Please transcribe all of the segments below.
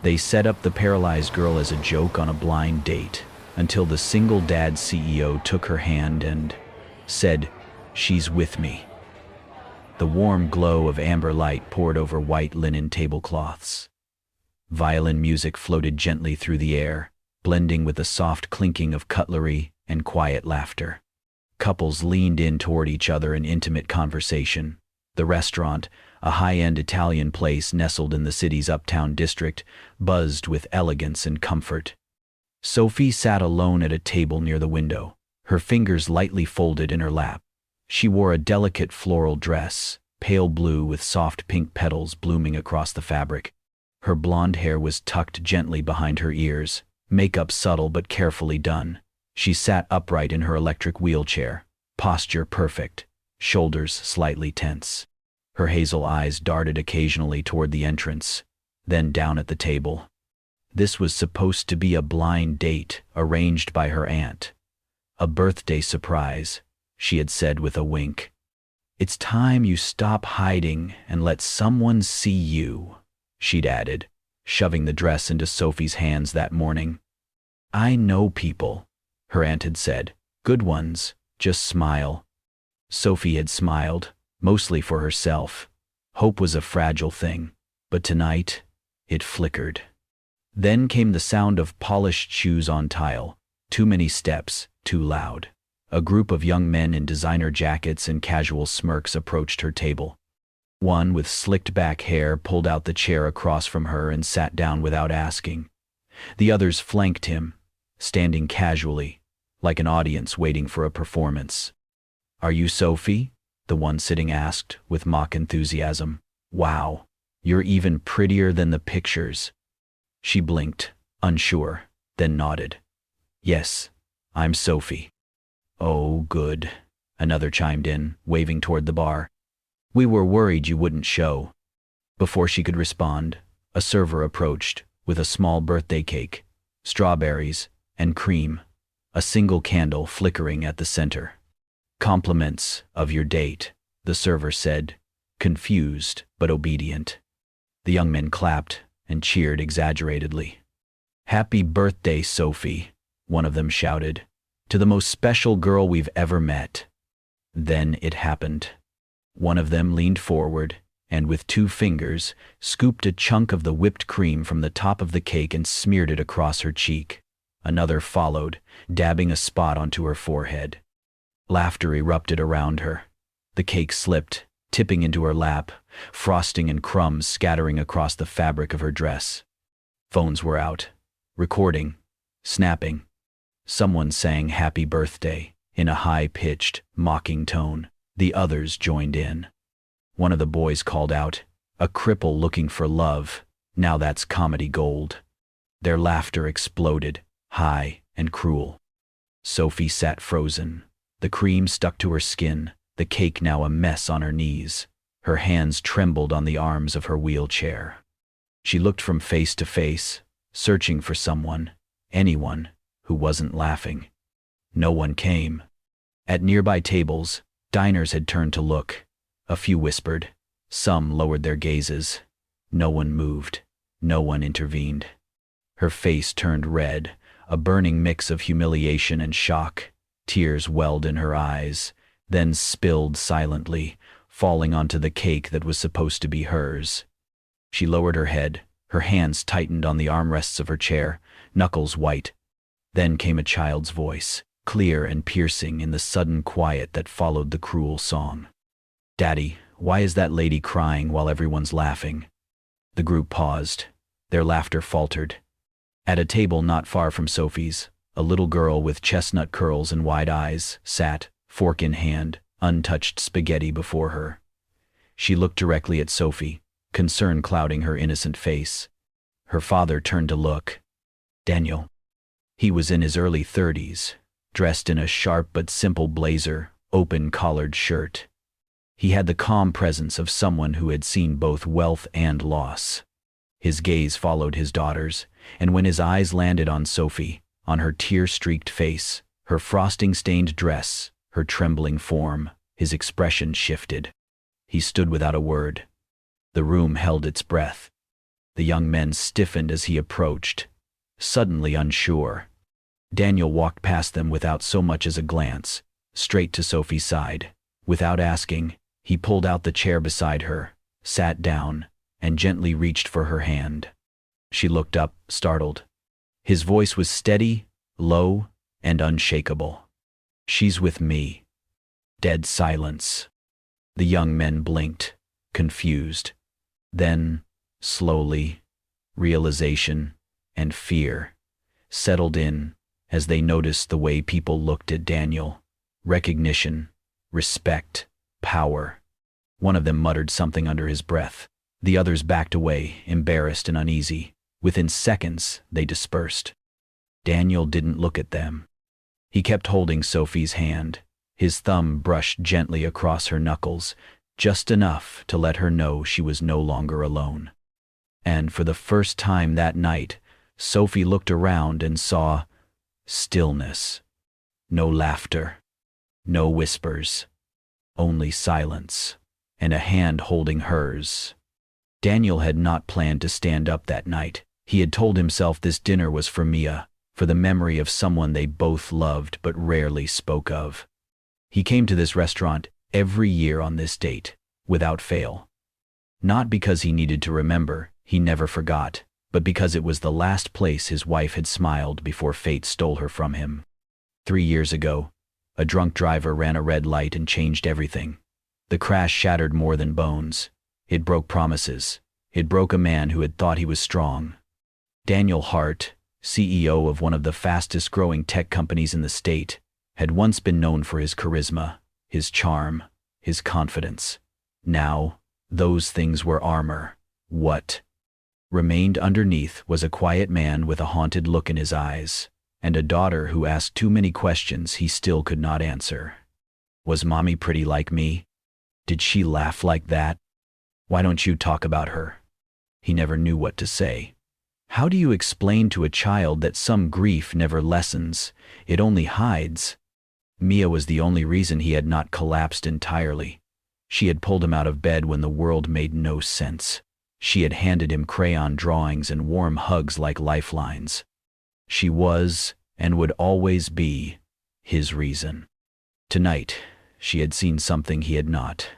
They set up the paralyzed girl as a joke on a blind date until the single dad CEO took her hand and said, "She's with me." The warm glow of amber light poured over white linen tablecloths. Violin music floated gently through the air, blending with the soft clinking of cutlery and quiet laughter. Couples leaned in toward each other in intimate conversation. The restaurant, a high-end Italian place nestled in the city's uptown district, buzzed with elegance and comfort. Sophie sat alone at a table near the window, her fingers lightly folded in her lap. She wore a delicate floral dress, pale blue with soft pink petals blooming across the fabric. Her blonde hair was tucked gently behind her ears, makeup subtle but carefully done. She sat upright in her electric wheelchair, posture perfect, shoulders slightly tense. Her hazel eyes darted occasionally toward the entrance, then down at the table. This was supposed to be a blind date arranged by her aunt. A birthday surprise, she had said with a wink. "It's time you stop hiding and let someone see you," she'd added, shoving the dress into Sophie's hands that morning. "I know people," her aunt had said. "Good ones, just smile." Sophie had smiled, mostly for herself. Hope was a fragile thing, but tonight, it flickered. Then came the sound of polished shoes on tile. Too many steps, too loud. A group of young men in designer jackets and casual smirks approached her table. One with slicked back hair pulled out the chair across from her and sat down without asking. The others flanked him, standing casually, like an audience waiting for a performance. "Are you Sophie?" the one sitting asked, with mock enthusiasm. "Wow, you're even prettier than the pictures." She blinked, unsure, then nodded. "Yes, I'm Sophie." "Oh, good," another chimed in, waving toward the bar. "We were worried you wouldn't show." Before she could respond, a server approached with a small birthday cake, strawberries, and cream, a single candle flickering at the center. "Compliments of your date," the server said, confused but obedient. The young men clapped and cheered exaggeratedly. "Happy birthday, Sophie," one of them shouted, "to the most special girl we've ever met." Then it happened. One of them leaned forward and with 2 fingers scooped a chunk of the whipped cream from the top of the cake and smeared it across her cheek. Another followed, dabbing a spot onto her forehead. Laughter erupted around her. The cake slipped, tipping into her lap, frosting and crumbs scattering across the fabric of her dress. Phones were out, recording, snapping. Someone sang "Happy Birthday" in a high-pitched, mocking tone. The others joined in. One of the boys called out, "A cripple looking for love, now that's comedy gold." Their laughter exploded, high and cruel. Sophie sat frozen. The cream stuck to her skin, the cake now a mess on her knees. Her hands trembled on the arms of her wheelchair. She looked from face to face, searching for someone, anyone, who wasn't laughing. No one came. At nearby tables, diners had turned to look. A few whispered. Some lowered their gazes. No one moved. No one intervened. Her face turned red, a burning mix of humiliation and shock. Tears welled in her eyes, then spilled silently, falling onto the cake that was supposed to be hers. She lowered her head, her hands tightened on the armrests of her chair, knuckles white. Then came a child's voice, clear and piercing in the sudden quiet that followed the cruel song. "Daddy, why is that lady crying while everyone's laughing?" The group paused. Their laughter faltered. At a table not far from Sophie's, a little girl with chestnut curls and wide eyes sat, fork in hand, untouched spaghetti before her. She looked directly at Sophie, concern clouding her innocent face. Her father turned to look. Daniel. He was in his early 30s, dressed in a sharp but simple blazer, open-collared shirt. He had the calm presence of someone who had seen both wealth and loss. His gaze followed his daughter's, and when his eyes landed on Sophie, on her tear-streaked face, her frosting-stained dress, her trembling form, his expression shifted. He stood without a word. The room held its breath. The young men stiffened as he approached, suddenly unsure. Daniel walked past them without so much as a glance, straight to Sophie's side. Without asking, he pulled out the chair beside her, sat down, and gently reached for her hand. She looked up, startled. His voice was steady, low, and unshakable. "She's with me." Dead silence. The young men blinked, confused. Then, slowly, realization and fear settled in as they noticed the way people looked at Daniel. Recognition, respect, power. One of them muttered something under his breath. The others backed away, embarrassed and uneasy. Within seconds, they dispersed. Daniel didn't look at them. He kept holding Sophie's hand. His thumb brushed gently across her knuckles, just enough to let her know she was no longer alone. And for the first time that night, Sophie looked around and saw stillness. No laughter, no whispers, only silence, and a hand holding hers. Daniel had not planned to stand up that night. He had told himself this dinner was for Mia, for the memory of someone they both loved but rarely spoke of. He came to this restaurant every year on this date, without fail. Not because he needed to remember, he never forgot, but because it was the last place his wife had smiled before fate stole her from him. 3 years ago, a drunk driver ran a red light and changed everything. The crash shattered more than bones. It broke promises. It broke a man who had thought he was strong. Daniel Hart, CEO of one of the fastest-growing tech companies in the state, had once been known for his charisma, his charm, his confidence. Now, those things were armor. What remained underneath was a quiet man with a haunted look in his eyes, and a daughter who asked too many questions he still could not answer. Was Mommy pretty like me? Did she laugh like that? Why don't you talk about her? He never knew what to say. How do you explain to a child that some grief never lessens, it only hides? Mia was the only reason he had not collapsed entirely. She had pulled him out of bed when the world made no sense. She had handed him crayon drawings and warm hugs like lifelines. She was, and would always be, his reason. Tonight, she had seen something he had not.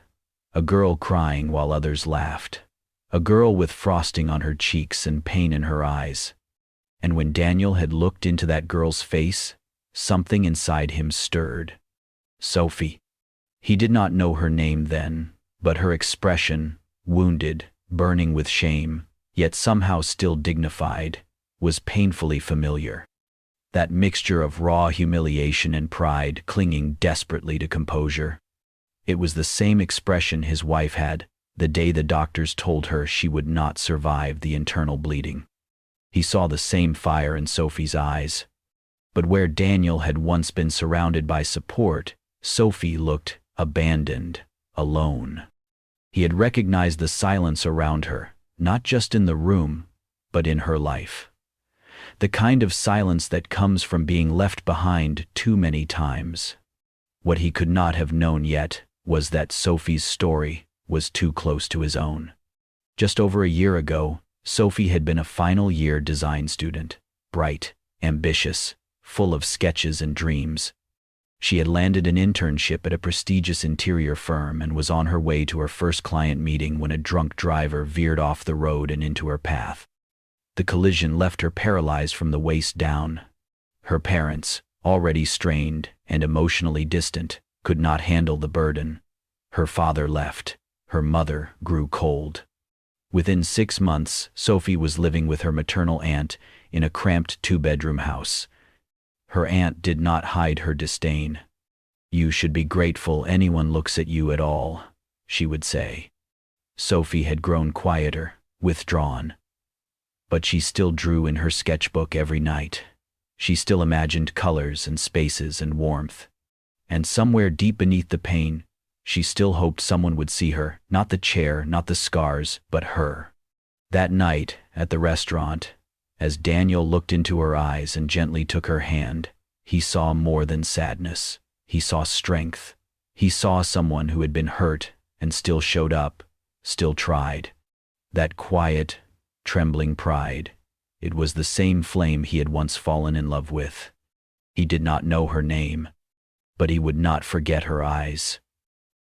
A girl crying while others laughed. A girl with frosting on her cheeks and pain in her eyes. And when Daniel had looked into that girl's face, something inside him stirred. Sophie. He did not know her name then, but her expression, wounded, burning with shame, yet somehow still dignified, was painfully familiar. That mixture of raw humiliation and pride clinging desperately to composure. It was the same expression his wife had the day the doctors told her she would not survive the internal bleeding. He saw the same fire in Sophie's eyes. But where Daniel had once been surrounded by support, Sophie looked abandoned, alone. He had recognized the silence around her, not just in the room, but in her life. The kind of silence that comes from being left behind too many times. What he could not have known yet was that Sophie's story was too close to his own. Just over a year ago, Sophie had been a final-year design student, bright, ambitious, full of sketches and dreams. She had landed an internship at a prestigious interior firm and was on her way to her first client meeting when a drunk driver veered off the road and into her path. The collision left her paralyzed from the waist down. Her parents, already strained and emotionally distant, could not handle the burden. Her father left. Her mother grew cold. Within 6 months, Sophie was living with her maternal aunt in a cramped 2-bedroom house. Her aunt did not hide her disdain. "You should be grateful anyone looks at you at all," she would say. Sophie had grown quieter, withdrawn. But she still drew in her sketchbook every night. She still imagined colors and spaces and warmth. And somewhere deep beneath the pain, she still hoped someone would see her, not the chair, not the scars, but her. That night, at the restaurant, as Daniel looked into her eyes and gently took her hand, he saw more than sadness. He saw strength. He saw someone who had been hurt and still showed up, still tried. That quiet, trembling pride. It was the same flame he had once fallen in love with. He did not know her name, but he would not forget her eyes.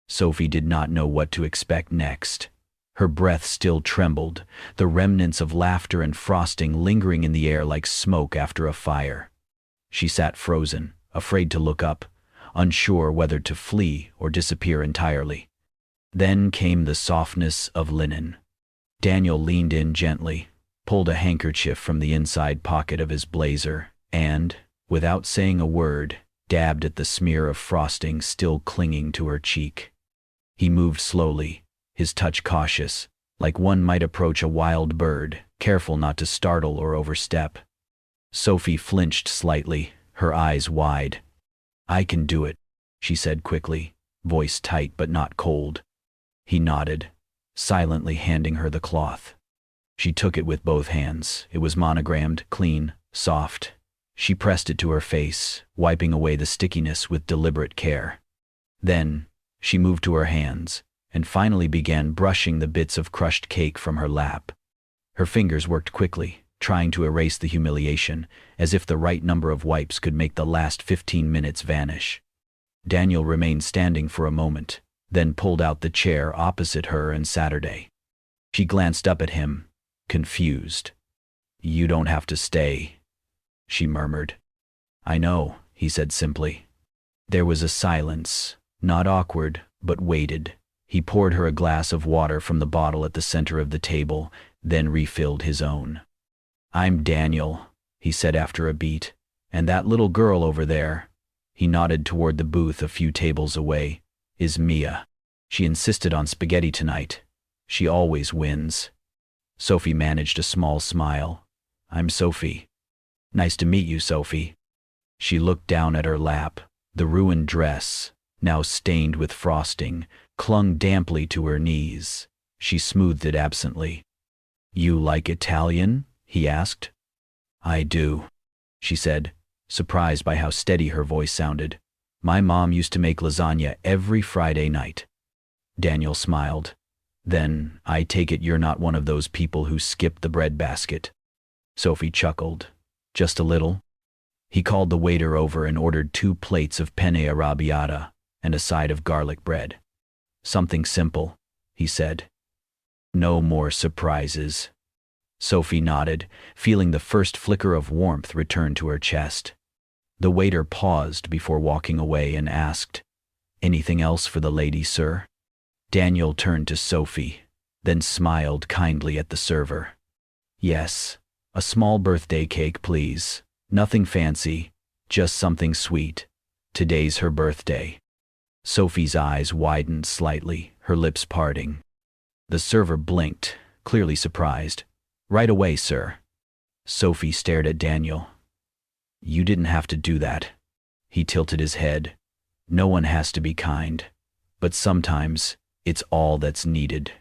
Sophie did not know what to expect next. Her breath still trembled, the remnants of laughter and frosting lingering in the air like smoke after a fire. She sat frozen, afraid to look up, unsure whether to flee or disappear entirely. Then came the softness of linen. Daniel leaned in gently, pulled a handkerchief from the inside pocket of his blazer, and, without saying a word, dabbed at the smear of frosting still clinging to her cheek. He moved slowly, his touch cautious, like one might approach a wild bird, careful not to startle or overstep. Sophie flinched slightly, her eyes wide. "I can do it," she said quickly, voice tight but not cold. He nodded, silently handing her the cloth. She took it with both hands. It was monogrammed, clean, soft. She pressed it to her face, wiping away the stickiness with deliberate care. Then, she moved to her hands, and finally began brushing the bits of crushed cake from her lap. Her fingers worked quickly, trying to erase the humiliation, as if the right number of wipes could make the last 15 minutes vanish. Daniel remained standing for a moment, then pulled out the chair opposite her and Saturday. She glanced up at him, confused. "You don't have to stay," she murmured. "I know," he said simply. There was a silence, not awkward, but weighted. He poured her a glass of water from the bottle at the center of the table, then refilled his own. "I'm Daniel," he said after a beat, "and that little girl over there," he nodded toward the booth a few tables away, "is Mia. She insisted on spaghetti tonight. She always wins." Sophie managed a small smile. "I'm Sophie." "Nice to meet you, Sophie." She looked down at her lap. The ruined dress, now stained with frosting, clung damply to her knees. She smoothed it absently. "You like Italian?" he asked. "I do," she said, surprised by how steady her voice sounded. "My mom used to make lasagna every Friday night." Daniel smiled. "Then, I take it you're not one of those people who skip the breadbasket." Sophie chuckled. "Just a little." He called the waiter over and ordered 2 plates of penne arrabbiata and a side of garlic bread. "Something simple," he said. "No more surprises." Sophie nodded, feeling the first flicker of warmth return to her chest. The waiter paused before walking away and asked, "Anything else for the lady, sir?" Daniel turned to Sophie, then smiled kindly at the server. "Yes, a small birthday cake, please. Nothing fancy, just something sweet. Today's her birthday." Sophie's eyes widened slightly, her lips parting. The server blinked, clearly surprised. "Right away, sir." Sophie stared at Daniel. "You didn't have to do that." He tilted his head. "No one has to be kind, but sometimes it's all that's needed."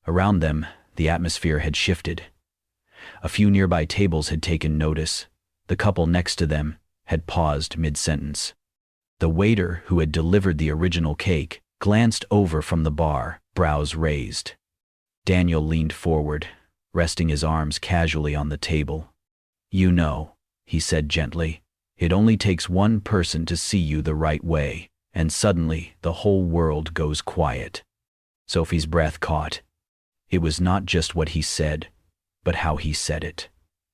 Around them, the atmosphere had shifted. A few nearby tables had taken notice. The couple next to them had paused mid-sentence. The waiter who had delivered the original cake glanced over from the bar, brows raised. Daniel leaned forward, resting his arms casually on the table. "You know," he said gently, "it only takes one person to see you the right way, and suddenly the whole world goes quiet." Sophie's breath caught. It was not just what he said, but how he said it,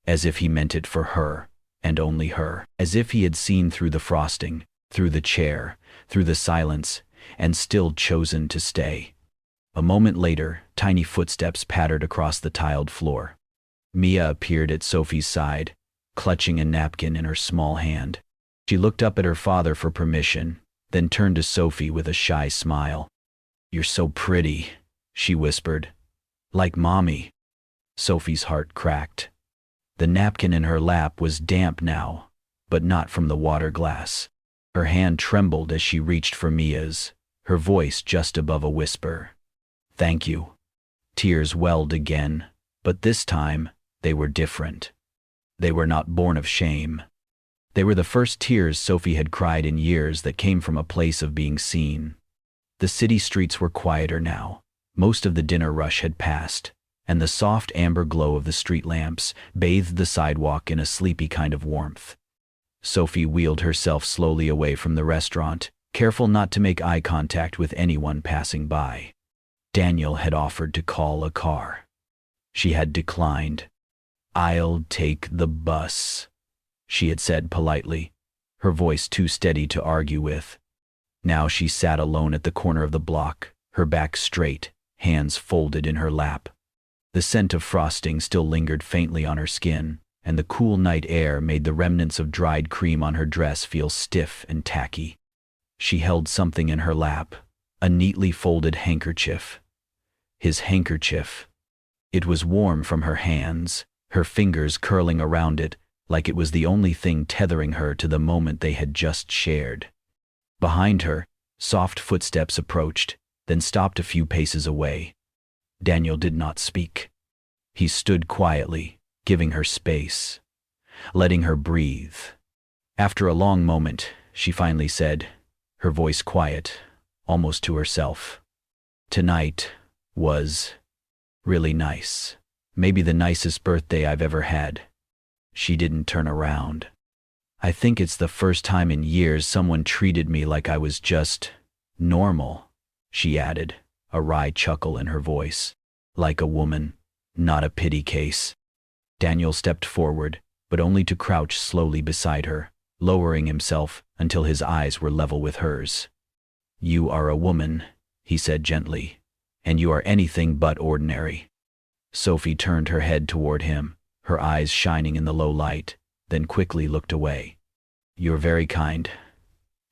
as if he meant it for her, and only her, as if he had seen through the frosting, through the chair, through the silence, and still chosen to stay. A moment later, tiny footsteps pattered across the tiled floor. Mia appeared at Sophie's side, clutching a napkin in her small hand. She looked up at her father for permission, then turned to Sophie with a shy smile. "You're so pretty," she whispered. "Like Mommy." Sophie's heart cracked. The napkin in her lap was damp now, but not from the water glass. Her hand trembled as she reached for Mia's, her voice just above a whisper. "Thank you." Tears welled again, but this time they were different. They were not born of shame. They were the first tears Sophie had cried in years that came from a place of being seen. The city streets were quieter now. Most of the dinner rush had passed, and the soft amber glow of the street lamps bathed the sidewalk in a sleepy kind of warmth. Sophie wheeled herself slowly away from the restaurant, careful not to make eye contact with anyone passing by. Daniel had offered to call a car. She had declined. "I'll take the bus," she had said politely, her voice too steady to argue with. Now she sat alone at the corner of the block, her back straight, hands folded in her lap. The scent of frosting still lingered faintly on her skin, and the cool night air made the remnants of dried cream on her dress feel stiff and tacky. She held something in her lap, a neatly folded handkerchief. His handkerchief. It was warm from her hands, her fingers curling around it like it was the only thing tethering her to the moment they had just shared. Behind her, soft footsteps approached, then stopped a few paces away. Daniel did not speak. He stood quietly, giving her space, letting her breathe. After a long moment, she finally said, her voice quiet, almost to herself, "Tonight was really nice. Maybe the nicest birthday I've ever had." She didn't turn around. "I think it's the first time in years someone treated me like I was just normal," she added, a wry chuckle in her voice. "Like a woman, not a pity case." Daniel stepped forward, but only to crouch slowly beside her, lowering himself until his eyes were level with hers. "You are a woman," he said gently, "and you are anything but ordinary." Sophie turned her head toward him, her eyes shining in the low light, then quickly looked away. "You're very kind,"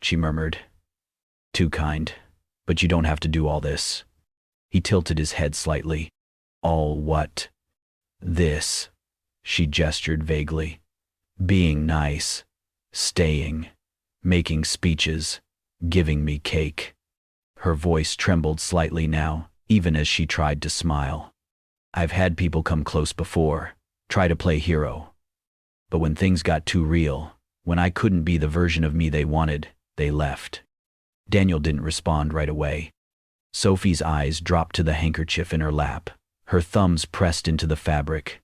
she murmured. "Too kind, but you don't have to do all this." He tilted his head slightly. "All what?" "This," she gestured vaguely. "Being nice, staying, making speeches, giving me cake." Her voice trembled slightly now, even as she tried to smile. "I've had people come close before, try to play hero. But when things got too real, when I couldn't be the version of me they wanted, they left." Daniel didn't respond right away. Sophie's eyes dropped to the handkerchief in her lap, her thumbs pressed into the fabric.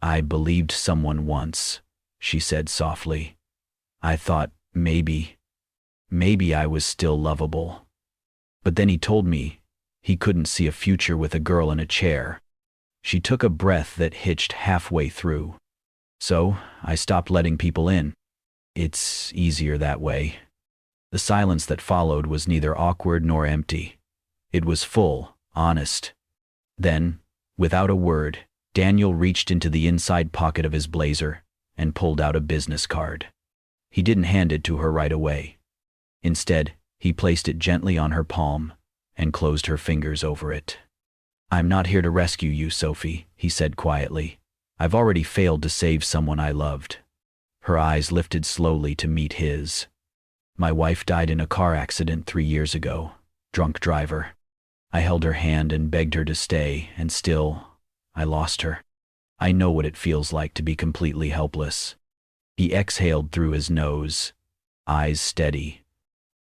"I believed someone once," she said softly. "I thought maybe I was still lovable. But then he told me he couldn't see a future with a girl in a chair." She took a breath that hitched halfway through. "So I stopped letting people in. It's easier that way." The silence that followed was neither awkward nor empty. It was full, honest. Then, without a word, Daniel reached into the inside pocket of his blazer and pulled out a business card. He didn't hand it to her right away. Instead, he placed it gently on her palm and closed her fingers over it. "I'm not here to rescue you, Sophie," he said quietly. "I've already failed to save someone I loved." Her eyes lifted slowly to meet his. "My wife died in a car accident 3 years ago. Drunk driver. I held her hand and begged her to stay, and still, I lost her. I know what it feels like to be completely helpless." He exhaled through his nose, eyes steady.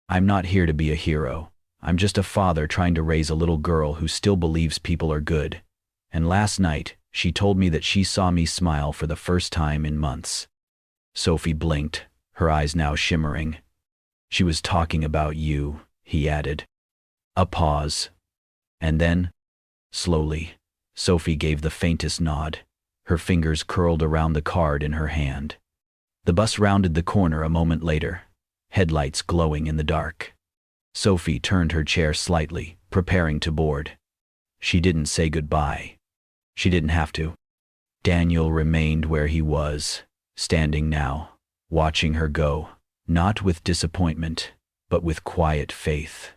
"I'm not here to be a hero. I'm just a father trying to raise a little girl who still believes people are good. And last night, she told me that she saw me smile for the first time in months." Sophie blinked, her eyes now shimmering. "She was talking about you," he added. A pause. And then, slowly, Sophie gave the faintest nod, her fingers curled around the card in her hand. The bus rounded the corner a moment later, headlights glowing in the dark. Sophie turned her chair slightly, preparing to board. She didn't say goodbye. She didn't have to. Daniel remained where he was, standing now, watching her go, not with disappointment, but with quiet faith.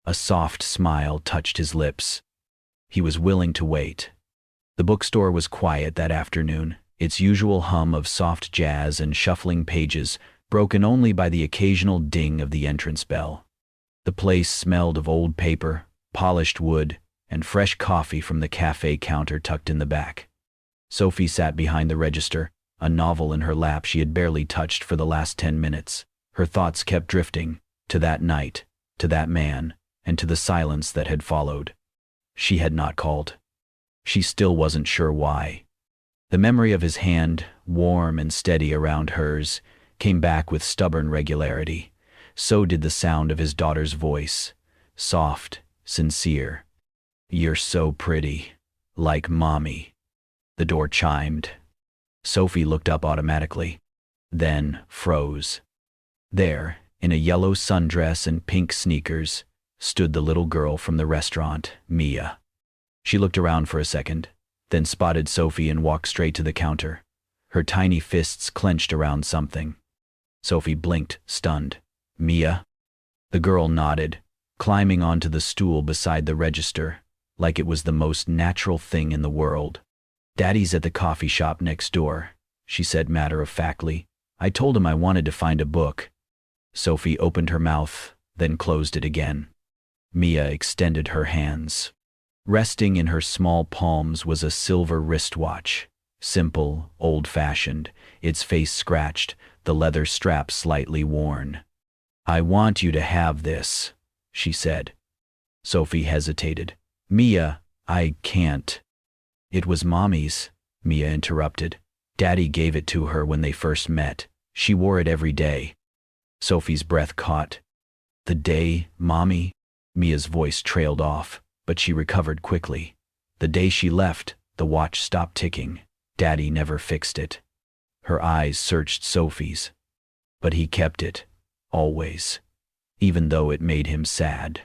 A soft smile touched his lips. He was willing to wait. The bookstore was quiet that afternoon, its usual hum of soft jazz and shuffling pages broken only by the occasional ding of the entrance bell. The place smelled of old paper, polished wood, and fresh coffee from the cafe counter tucked in the back. Sophie sat behind the register, a novel in her lap she had barely touched for the last 10 minutes. Her thoughts kept drifting, to that night, to that man, and to the silence that had followed. She had not called. She still wasn't sure why. The memory of his hand, warm and steady around hers, came back with stubborn regularity. So did the sound of his daughter's voice, soft, sincere. "You're so pretty, like Mommy." The door chimed. Sophie looked up automatically, then froze. There, in a yellow sundress and pink sneakers, stood the little girl from the restaurant, Mia. She looked around for a second, then spotted Sophie and walked straight to the counter, her tiny fists clenched around something. Sophie blinked, stunned. "Mia?" The girl nodded, climbing onto the stool beside the register, like it was the most natural thing in the world. "Daddy's at the coffee shop next door," she said matter-of-factly. "I told him I wanted to find a book." Sophie opened her mouth, then closed it again. Mia extended her hands. Resting in her small palms was a silver wristwatch, simple, old-fashioned, its face scratched, the leather strap slightly worn. "I want you to have this," she said. Sophie hesitated. "Mia, I can't." "It was Mommy's," Mia interrupted. "Daddy gave it to her when they first met. She wore it every day." Sophie's breath caught. "The day, Mommy?" Mia's voice trailed off, but she recovered quickly. "The day she left, the watch stopped ticking. Daddy never fixed it." Her eyes searched Sophie's. "But he kept it, always, even though it made him sad."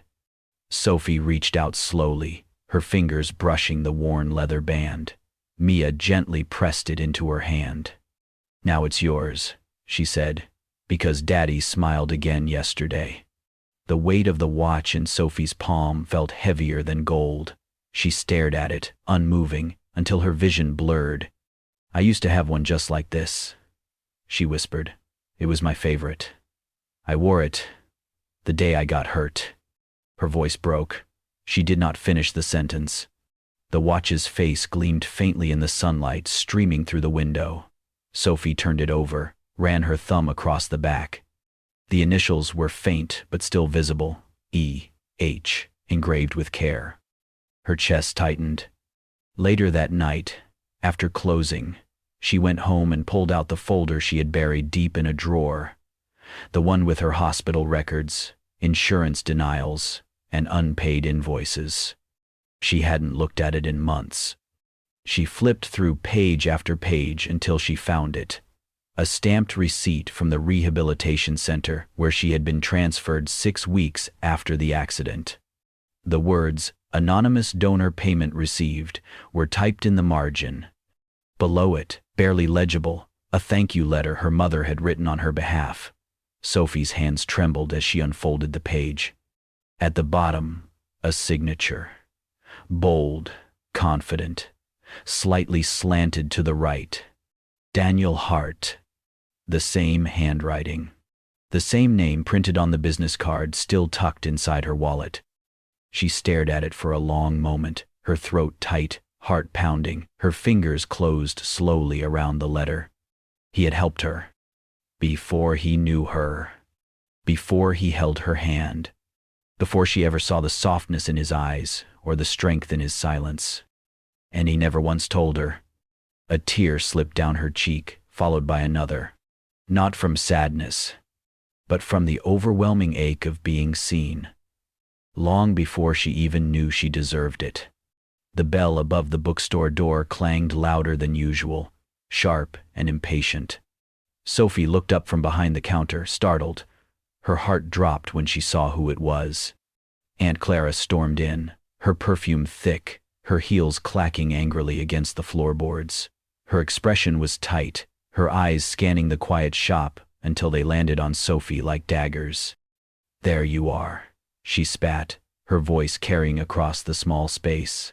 Sophie reached out slowly, her fingers brushing the worn leather band. Mia gently pressed it into her hand. "Now it's yours," she said, "because Daddy smiled again yesterday." The weight of the watch in Sophie's palm felt heavier than gold. She stared at it, unmoving, until her vision blurred. "I used to have one just like this," she whispered. "It was my favorite. I wore it the day I got hurt." Her voice broke. She did not finish the sentence. The watch's face gleamed faintly in the sunlight streaming through the window. Sophie turned it over, ran her thumb across the back. The initials were faint but still visible, E.H., engraved with care. Her chest tightened. Later that night, after closing, she went home and pulled out the folder she had buried deep in a drawer, the one with her hospital records, insurance denials, and unpaid invoices. She hadn't looked at it in months. She flipped through page after page until she found it. A stamped receipt from the rehabilitation center where she had been transferred 6 weeks after the accident. The words, "Anonymous donor payment received," were typed in the margin. Below it, barely legible, a thank you letter her mother had written on her behalf. Sophie's hands trembled as she unfolded the page. At the bottom, a signature. Bold, confident, slightly slanted to the right. Daniel Hart. The same handwriting. The same name printed on the business card still tucked inside her wallet. She stared at it for a long moment, her throat tight, heart pounding, her fingers closed slowly around the letter. He had helped her. Before he knew her. Before he held her hand. Before she ever saw the softness in his eyes or the strength in his silence. And he never once told her. A tear slipped down her cheek, followed by another. Not from sadness, but from the overwhelming ache of being seen. Long before she even knew she deserved it. The bell above the bookstore door clanged louder than usual, sharp and impatient. Sophie looked up from behind the counter, startled. Her heart dropped when she saw who it was. Aunt Clara stormed in, her perfume thick, her heels clacking angrily against the floorboards. Her expression was tight, her eyes scanning the quiet shop until they landed on Sophie like daggers. "There you are," she spat, her voice carrying across the small space.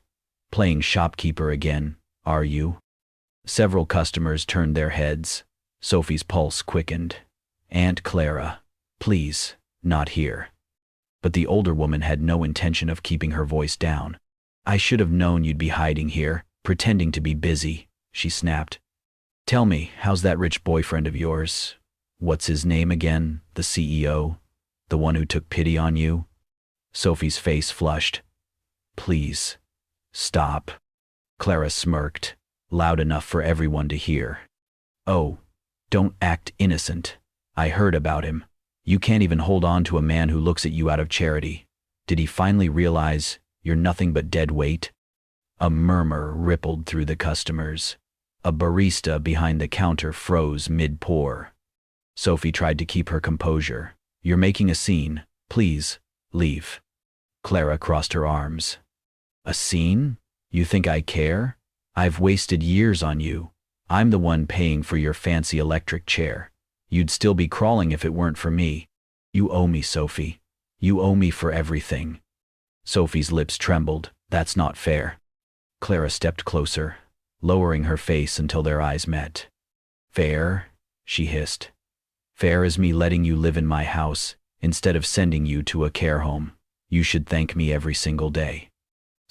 "Playing shopkeeper again, are you?" Several customers turned their heads. Sophie's pulse quickened. "Aunt Clara, please, not here." But the older woman had no intention of keeping her voice down. "I should have known you'd be hiding here, pretending to be busy," she snapped. "Tell me, how's that rich boyfriend of yours? What's his name again? The CEO? The one who took pity on you?" Sophie's face flushed. "Please, stop." Clara smirked, loud enough for everyone to hear. Oh, don't act innocent. I heard about him. You can't even hold on to a man who looks at you out of charity. Did he finally realize you're nothing but dead weight? A murmur rippled through the customers. A barista behind the counter froze mid-pour. Sophie tried to keep her composure. You're making a scene. Please, leave. Clara crossed her arms. A scene? You think I care? I've wasted years on you. I'm the one paying for your fancy electric chair. You'd still be crawling if it weren't for me. You owe me, Sophie. You owe me for everything. Sophie's lips trembled. That's not fair. Clara stepped closer, lowering her face until their eyes met. Fair? She hissed. Fair is me letting you live in my house instead of sending you to a care home. You should thank me every single day.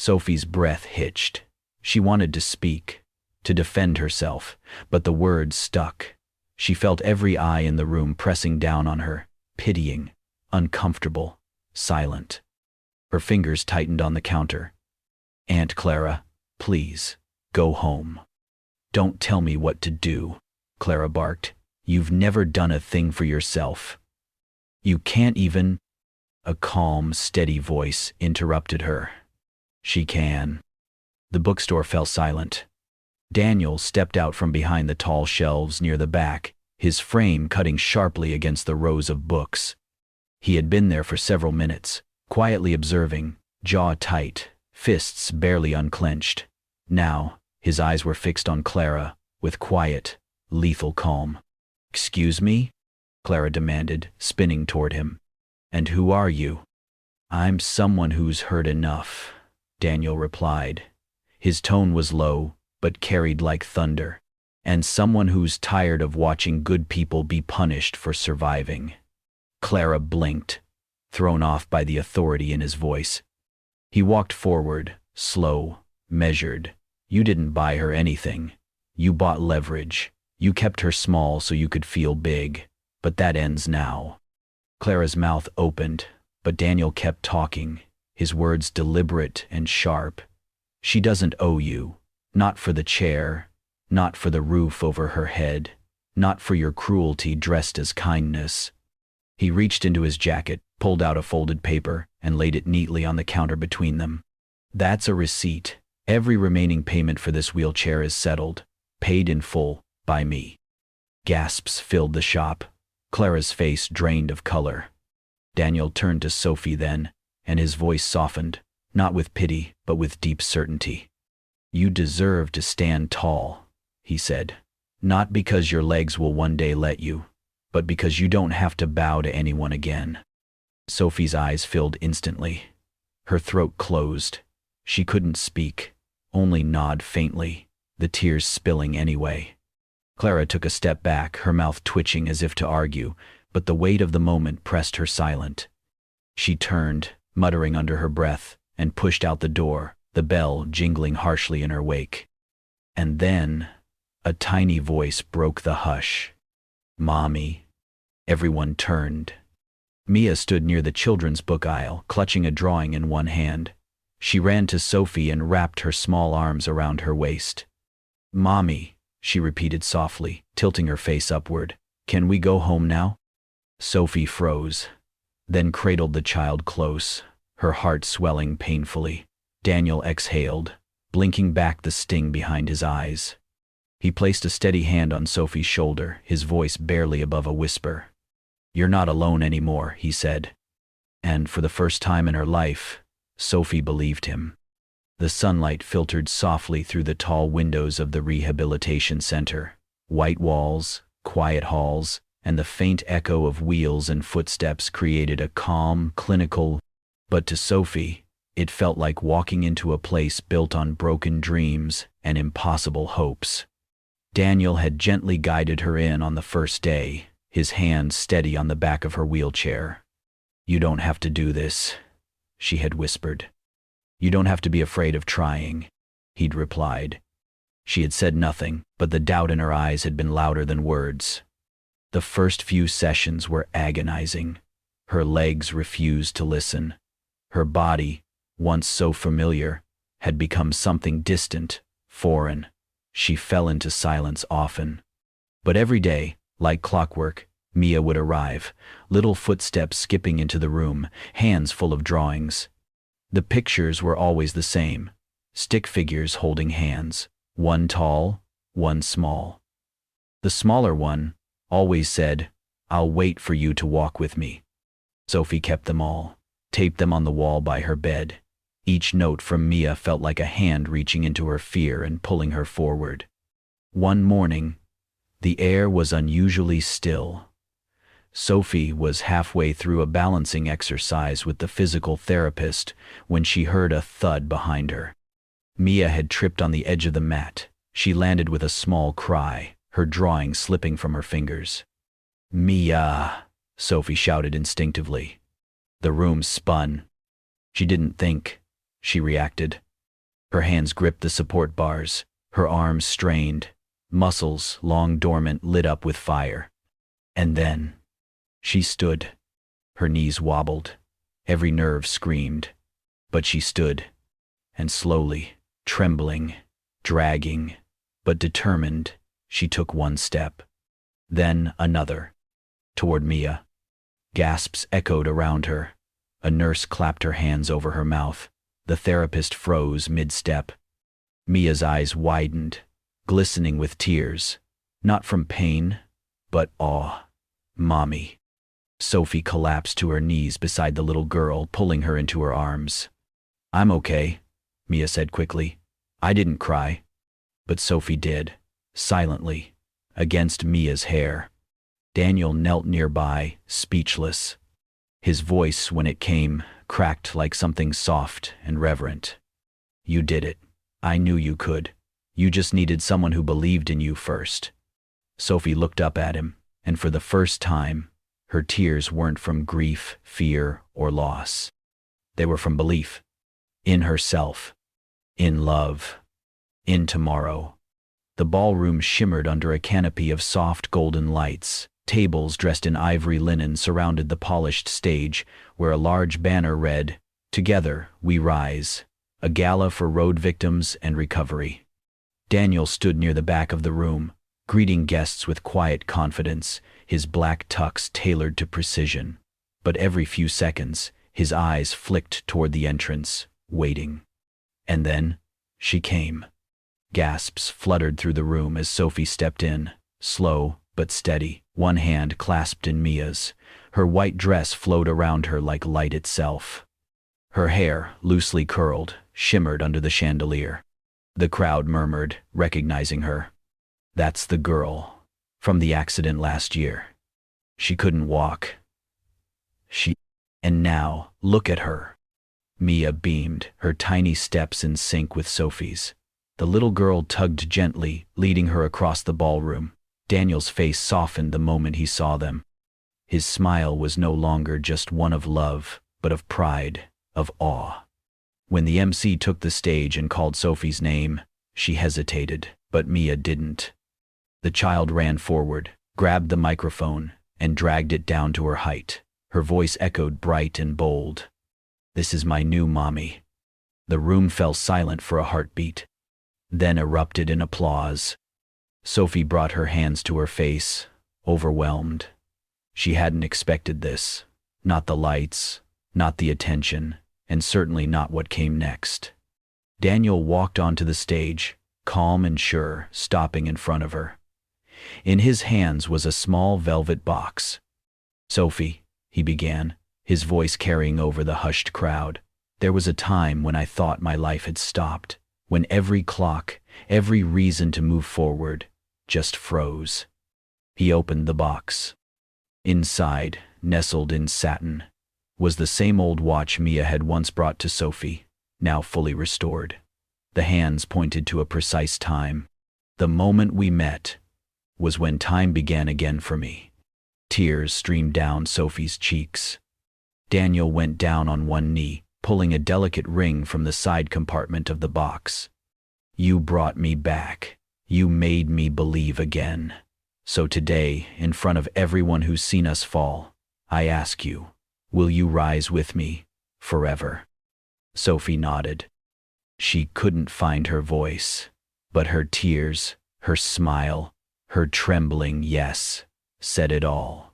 Sophie's breath hitched. She wanted to speak, to defend herself, but the words stuck. She felt every eye in the room pressing down on her, pitying, uncomfortable, silent. Her fingers tightened on the counter. Aunt Clara, please, go home. Don't tell me what to do, Clara barked. You've never done a thing for yourself. You can't even... A calm, steady voice interrupted her. She can. The bookstore fell silent. Daniel stepped out from behind the tall shelves near the back, his frame cutting sharply against the rows of books. He had been there for several minutes, quietly observing, jaw tight, fists barely unclenched. Now, his eyes were fixed on Clara, with quiet, lethal calm. Excuse me? Clara demanded, spinning toward him. And who are you? I'm someone who's heard enough, Daniel replied. His tone was low, but carried like thunder. And someone who's tired of watching good people be punished for surviving. Clara blinked, thrown off by the authority in his voice. He walked forward, slow, measured. You didn't buy her anything. You bought leverage. You kept her small so you could feel big. But that ends now. Clara's mouth opened, but Daniel kept talking, his words deliberate and sharp. She doesn't owe you. Not for the chair. Not for the roof over her head. Not for your cruelty dressed as kindness. He reached into his jacket, pulled out a folded paper, and laid it neatly on the counter between them. That's a receipt. Every remaining payment for this wheelchair is settled, paid in full, by me. Gasps filled the shop. Clara's face drained of color. Daniel turned to Sophie then, and his voice softened, not with pity, but with deep certainty. You deserve to stand tall, he said. Not because your legs will one day let you, but because you don't have to bow to anyone again. Sophie's eyes filled instantly. Her throat closed. She couldn't speak, only nod faintly, the tears spilling anyway. Clara took a step back, her mouth twitching as if to argue, but the weight of the moment pressed her silent. She turned, muttering under her breath, and pushed out the door, the bell jingling harshly in her wake. And then, a tiny voice broke the hush. Mommy. Everyone turned. Mia stood near the children's book aisle, clutching a drawing in one hand. She ran to Sophie and wrapped her small arms around her waist. Mommy, she repeated softly, tilting her face upward. Can we go home now? Sophie froze, then cradled the child close, her heart swelling painfully. Daniel exhaled, blinking back the sting behind his eyes. He placed a steady hand on Sophie's shoulder, his voice barely above a whisper. You're not alone anymore, he said. And for the first time in her life, Sophie believed him. The sunlight filtered softly through the tall windows of the rehabilitation center. White walls, quiet halls, and the faint echo of wheels and footsteps created a calm, clinical, but to Sophie, it felt like walking into a place built on broken dreams and impossible hopes. Daniel had gently guided her in on the first day, his hand steady on the back of her wheelchair. You don't have to do this, she had whispered. You don't have to be afraid of trying, he'd replied. She had said nothing, but the doubt in her eyes had been louder than words. The first few sessions were agonizing. Her legs refused to listen. Her body, once so familiar, had become something distant, foreign. She fell into silence often. But every day, like clockwork, Mia would arrive, little footsteps skipping into the room, hands full of drawings. The pictures were always the same, stick figures holding hands, one tall, one small. The smaller one always said, "I'll wait for you to walk with me." Sophie kept them all, taped them on the wall by her bed. Each note from Mia felt like a hand reaching into her fear and pulling her forward. One morning, the air was unusually still. Sophie was halfway through a balancing exercise with the physical therapist when she heard a thud behind her. Mia had tripped on the edge of the mat. She landed with a small cry, her drawing slipping from her fingers. "Mia!" Sophie shouted instinctively. The room spun. She didn't think. She reacted. Her hands gripped the support bars, her arms strained, muscles, long dormant, lit up with fire. And then she stood. Her knees wobbled. Every nerve screamed. But she stood. And slowly, trembling, dragging, but determined, she took one step. Then another. Toward Mia. Gasps echoed around her. A nurse clapped her hands over her mouth. The therapist froze mid-step. Mia's eyes widened, glistening with tears. Not from pain, but awe. "Mommy." Sophie collapsed to her knees beside the little girl, pulling her into her arms. "I'm okay," Mia said quickly. "I didn't cry." But Sophie did, silently, against Mia's hair. Daniel knelt nearby, speechless. His voice, when it came, cracked like something soft and reverent. "You did it. I knew you could. You just needed someone who believed in you first." Sophie looked up at him, and for the first time, her tears weren't from grief, fear, or loss. They were from belief. In herself. In love. In tomorrow. The ballroom shimmered under a canopy of soft golden lights. Tables dressed in ivory linen surrounded the polished stage, where a large banner read, "Together we rise, a gala for road victims and recovery." Daniel stood near the back of the room, greeting guests with quiet confidence, his black tux tailored to precision. But every few seconds, his eyes flicked toward the entrance, waiting. And then, she came. Gasps fluttered through the room as Sophie stepped in, slow but steady, one hand clasped in Mia's. Her white dress flowed around her like light itself. Her hair, loosely curled, shimmered under the chandelier. The crowd murmured, recognizing her. "That's the girl from the accident last year. She couldn't walk. And now, look at her." Mia beamed, her tiny steps in sync with Sophie's. The little girl tugged gently, leading her across the ballroom. Daniel's face softened the moment he saw them. His smile was no longer just one of love, but of pride, of awe. When the MC took the stage and called Sophie's name, she hesitated, but Mia didn't. The child ran forward, grabbed the microphone, and dragged it down to her height. Her voice echoed bright and bold. "This is my new mommy." The room fell silent for a heartbeat, then erupted in applause. Sophie brought her hands to her face, overwhelmed. She hadn't expected this. Not the lights, not the attention, and certainly not what came next. Daniel walked onto the stage, calm and sure, stopping in front of her. In his hands was a small velvet box. "Sophie," he began, his voice carrying over the hushed crowd, "there was a time when I thought my life had stopped, when every clock, every reason to move forward, just froze." He opened the box. Inside, nestled in satin, was the same old watch Mia had once brought to Sophie, now fully restored. The hands pointed to a precise time. "The moment we met was when time began again for me." Tears streamed down Sophie's cheeks. Daniel went down on one knee, pulling a delicate ring from the side compartment of the box. "You brought me back. You made me believe again. So today, in front of everyone who's seen us fall, I ask you, will you rise with me, forever?" Sophie nodded. She couldn't find her voice. But her tears, her smile, her trembling yes, said it all.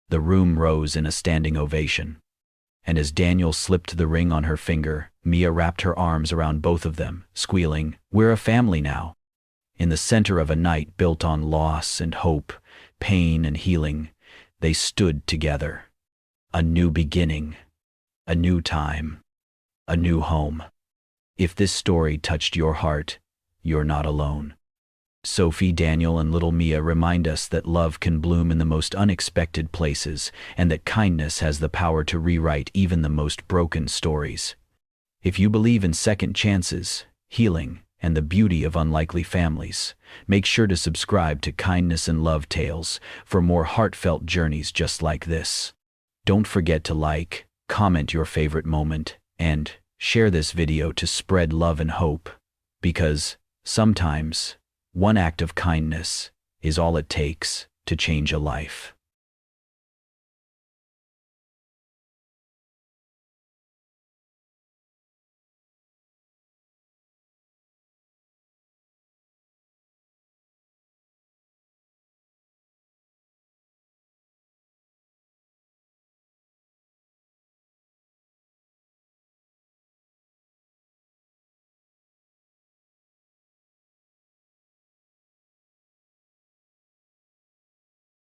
The room rose in a standing ovation. And as Daniel slipped the ring on her finger, Mia wrapped her arms around both of them, squealing, "We're a family now." In the center of a night built on loss and hope, pain and healing, they stood together. A new beginning, a new time, a new home. If this story touched your heart, you're not alone. Sophie, Daniel, and little Mia remind us that love can bloom in the most unexpected places and that kindness has the power to rewrite even the most broken stories. If you believe in second chances, healing, and the beauty of unlikely families, make sure to subscribe to Kindness and Love Tales for more heartfelt journeys just like this. Don't forget to like, comment your favorite moment, and share this video to spread love and hope, because sometimes one act of kindness is all it takes to change a life.